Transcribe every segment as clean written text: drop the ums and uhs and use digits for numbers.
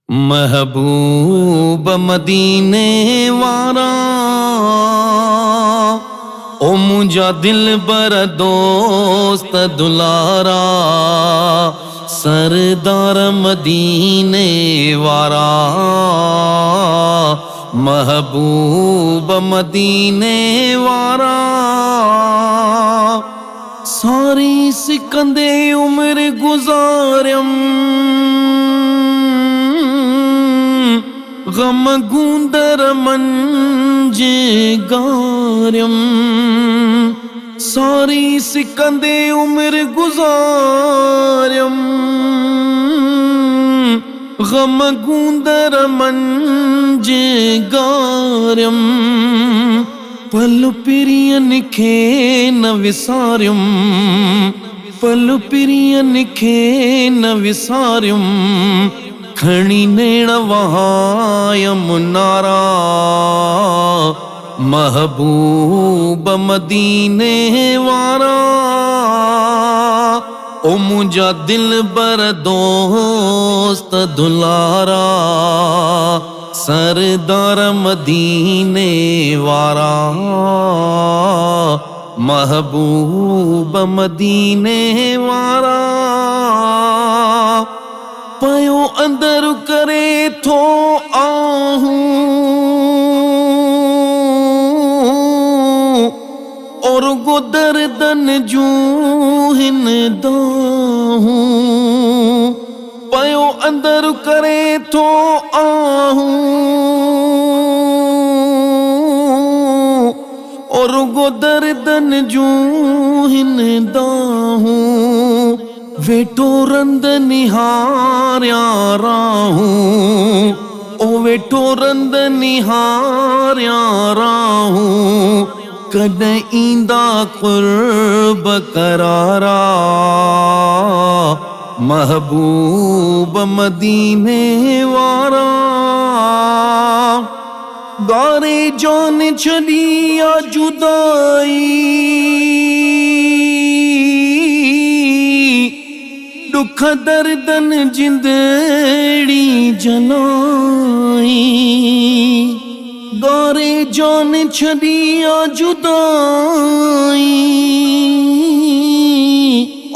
महबूब मदीने वारा ओ मुझा दिल बर दोस्त दुलारा सरदार मदीने वारा महबूब मदीने वारा सारी सिकंदे उम्र गुजारम गम गूंदर मंजे गारम सारी सिकंदे उम्र गुजारम गम गूंदर मंजे गारम पल पिरियन खे न विसारम पल पिरियन खे न विसारम खणी नेण वहायम नारा महबूब मदीने वारा ओ मुझा दिल बर दोस्त दुलारा सरदार मदीने वारा महबूब मदीने वारा पयो अंदर करे थो आहूं और गो दर्दन जूं हिन दाहूं पयो अंदर करे थो आहूं और गो दर्दन जूं हिन दाहूं वेठो रंद निहारिया राहूं ओ वेठो रंद निहारिया राहूं कद ईंदा कुर्ब करारा महबूब मदीने वारा गारे जान छड़िया जुदाई दुख दर्दन जिंदड़ी जलाई गारे जान छड़िया जुदाई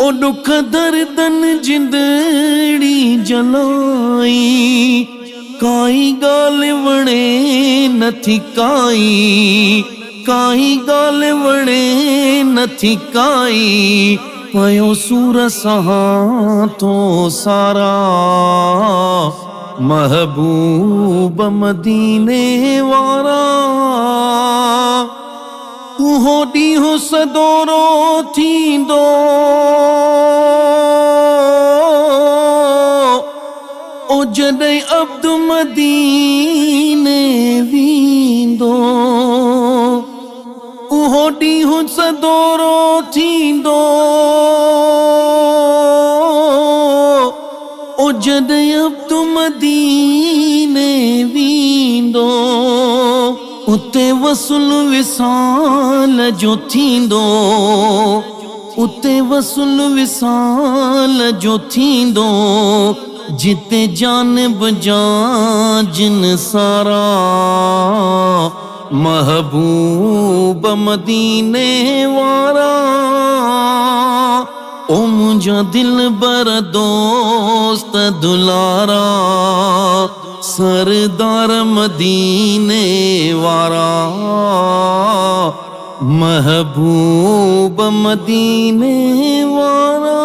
ओ दुख दर्दन जिंदड़ी जलाई काई गाल वणे नथी काई गाल वणे नथी काई पयो सूर सहा तो सारा महबूब मदीने वारा उहो ॾींहुं सदोरो थींदो ओ जॾहिं अब्द मदीने वींदो उहो ॾींहुं सदोरो थींदो ओ जॾहिं अब्द मदीने वींदो उते वसूल विसाल जो थींदो उते वसूल विसाल जो थींदो जिते जानब जिन सारा महबूब मदीने वारा ओ मुझा दिल बर दोस्त दुलारा सरदार मदीने वारा महबूब मदीने वारा।